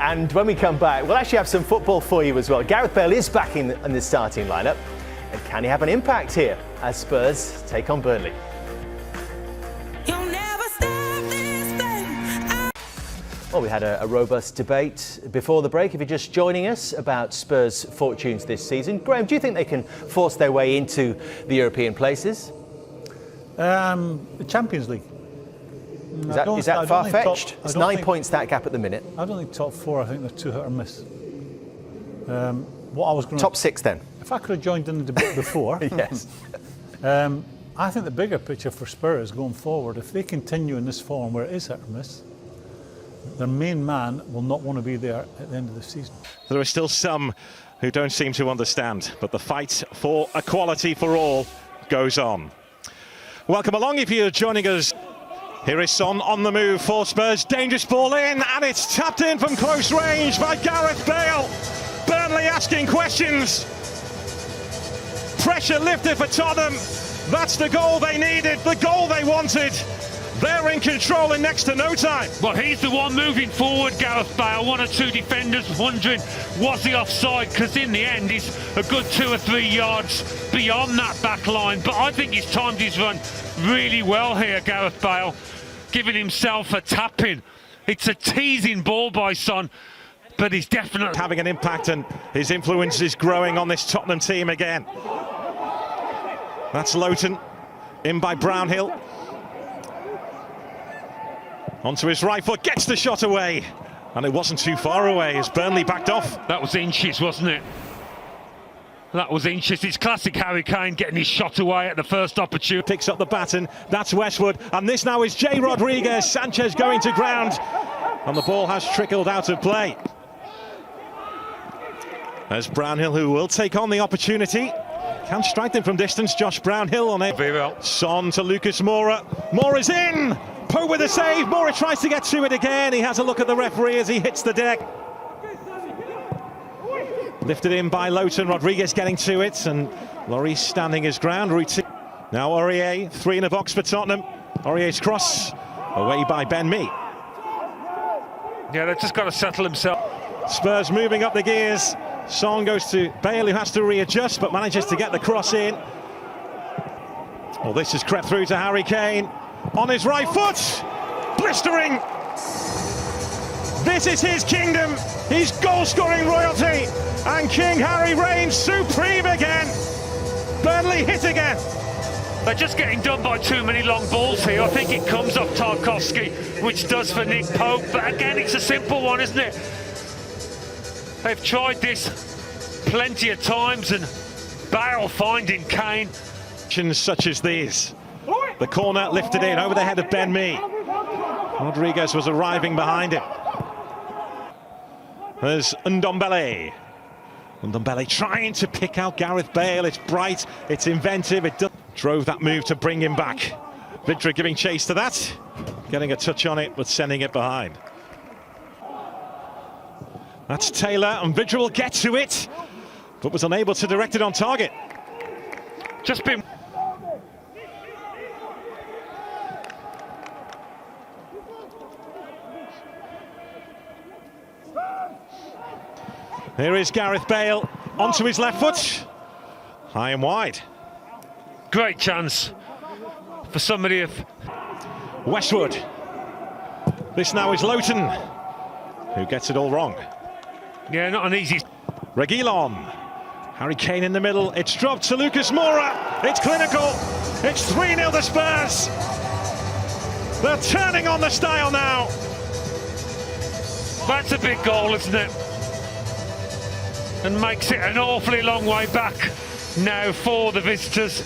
And when we come back, we'll actually have some football for you as well. Gareth Bale is back in the starting lineup. And can he have an impact here as Spurs take on Burnley? Well, we had a robust debate before the break, if you're just joining us, about Spurs' fortunes this season. Graham, do you think they can force their way into the European places? The Champions League. Is that far-fetched? It's 9 points that gap at the minute. I don't think top four. I think they're too hit or miss. What I was going top six then? If I could have joined in the debate before. Yes. I think the bigger picture for Spurs going forward, if they continue in this form where it is hit or miss, their main man will not want to be there at the end of the season. There are still some who don't seem to understand, but the fight for equality for all goes on. Welcome along if you're joining us. Here is Son on the move for Spurs. Dangerous ball in, and it's tapped in from close range by Gareth Bale. Burnley asking questions. Pressure lifted for Tottenham. That's the goal they needed, the goal they wanted. They're in control in next to no time. Well, he's the one moving forward, Gareth Bale. One or two defenders wondering, was he offside? Because in the end, he's a good 2 or 3 yards beyond that back line. But I think he's timed his run really well here, Gareth Bale, giving himself a tap-in. It's a teasing ball by Son, but he's definitely having an impact, and his influence is growing on this Tottenham team again. That's Lowton, in by Brownhill. Onto his right foot, gets the shot away. And it wasn't too far away as Burnley backed off. That was inches, wasn't it? That was inches. It's classic Harry Kane getting his shot away at the first opportunity. Picks up the baton, that's Westwood. And this now is Jay Rodriguez. Sanchez going to ground. And the ball has trickled out of play. There's Brownhill, who will take on the opportunity. Can strike them from distance. Josh Brownhill on it. Very well. Son to Lucas Moura. Moura's in! Poe with a save. Moura tries to get to it again. He has a look at the referee as he hits the deck. Lifted in by Lowton. Rodriguez getting to it, and Lloris standing his ground. Now BurnIIey, 3 in the box for Tottenham. BurnIIey's cross away by BurnIIey. Yeah, they've just got to settle himself. Spurs moving up the gears. Son goes to Bale, who has to readjust, but manages to get the cross in. Well, this has crept through to Harry Kane. On his right foot, blistering. This is his kingdom. He's goal-scoring royalty, and King Harry reigns supreme again. Burnley hit again. They're just getting done by too many long balls here. I think it comes off Tarkowski, which does for Nick Pope. But again, it's a simple one, isn't it? They've tried this plenty of times, and Bale finding Kane. Such as these. The corner lifted in over the head of BurnIIey. Rodriguez was arriving behind him. There's Ndombele. Ndombele trying to pick out Gareth Bale. It's bright, it's inventive, it drove that move to bring him back. Vidra giving chase to that, getting a touch on it, but sending it behind. That's Taylor, and Vidra will get to it, but was unable to direct it on target. Just been... Here is Gareth Bale onto his left foot, high and wide. Great chance for somebody of... Westwood. This now is Lowton, who gets it all wrong. Yeah, not an easy... Reguilon. Harry Kane in the middle. It's dropped to Lucas Moura. It's clinical. It's 3-0 to Spurs. They're turning on the style now. That's a big goal, isn't it? And makes it an awfully long way back now for the visitors.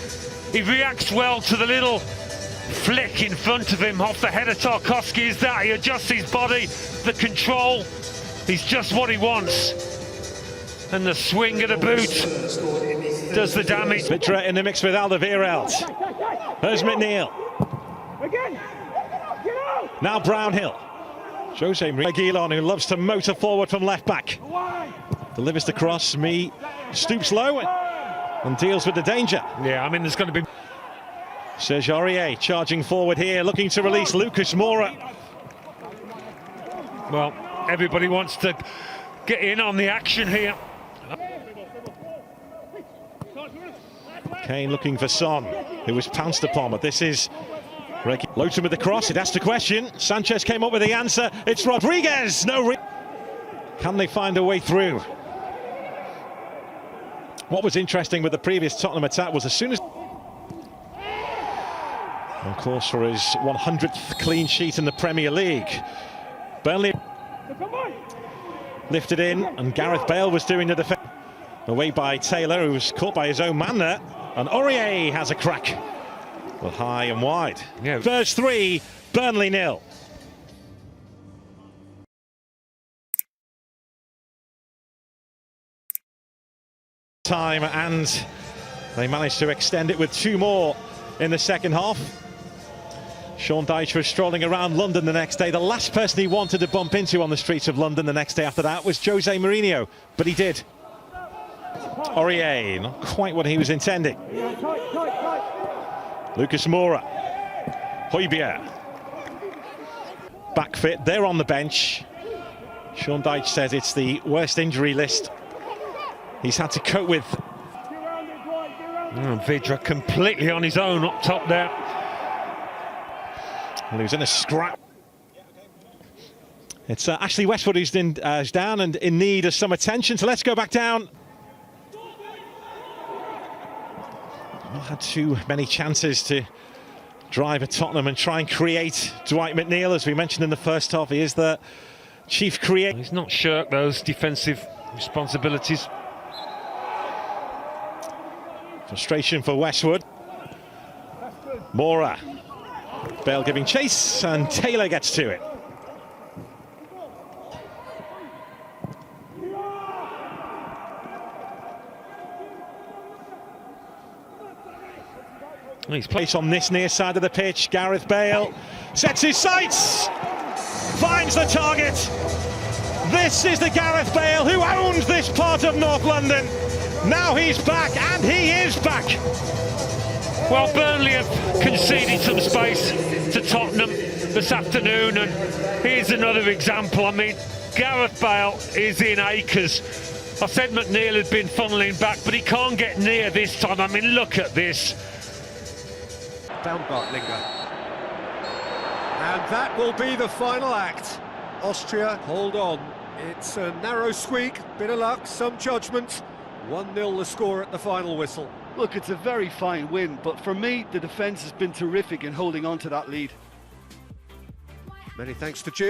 He reacts well to the little flick in front of him off the head of Tarkowski. Is that he adjusts his body, the control, he's just what he wants. And the swing of the boot does the damage. Vidra in the mix with Alderweireld. There's McNeil. Now Brownhill. Jose Reguilon, who loves to motor forward from left back. Delivers the cross. Mee stoops low and deals with the danger. Yeah, I mean, there's going to be... Serge Aurier charging forward here, looking to release Lucas Moura. Well, everybody wants to get in on the action here. Kane looking for Son, who was pounced upon, but this is Lowton with the cross. It asked a question. Sanchez came up with the answer. It's Rodriguez. Can they find a way through? What was interesting with the previous Tottenham attack was as soon as, of course, for his 100th clean sheet in the Premier League, Burnley lifted in, and Gareth Bale was doing the defence. Away by Taylor, who was caught by his own man there, and BurnIIey has a crack. Well, high and wide. Yeah. Spurs 3, Burnley 0. Time, and they managed to extend it with 2 more in the second half. Sean Dyche was strolling around London the next day. The last person he wanted to bump into on the streets of London the next day after that was Jose Mourinho, but he did. BurnIIey, not quite what he was intending. Lucas Moura, Højbjerg, back fit, they're on the bench. Sean Dyche says it's the worst injury list he's had to cope with. Vidra completely on his own up top there. Well, he was in a scrap. It's Ashley Westwood who's down and in need of some attention, so let's go back down. Not had too many chances to drive at Tottenham and try and create. Dwight McNeil, as we mentioned in the first half, he is the chief creator. He's not shirked those defensive responsibilities. Frustration for Westwood. Moura. Bale giving chase, and Taylor gets to it. He's placed on this near side of the pitch. Gareth Bale sets his sights, finds the target. This is the Gareth Bale who owned this part of North London. Now he's back, and he is back. Well, Burnley have conceded some space to Tottenham this afternoon, and here's another example. I mean, Gareth Bale is in acres. I said McNeil had been funneling back, but he can't get near this time. I mean, look at this. Down Bartlinger. And that will be the final act. Austria hold on. It's a narrow squeak, bit of luck, some judgment. 1-0 the score at the final whistle. Look, it's a very fine win, but for me, the defence has been terrific in holding on to that lead. Many thanks to Jim.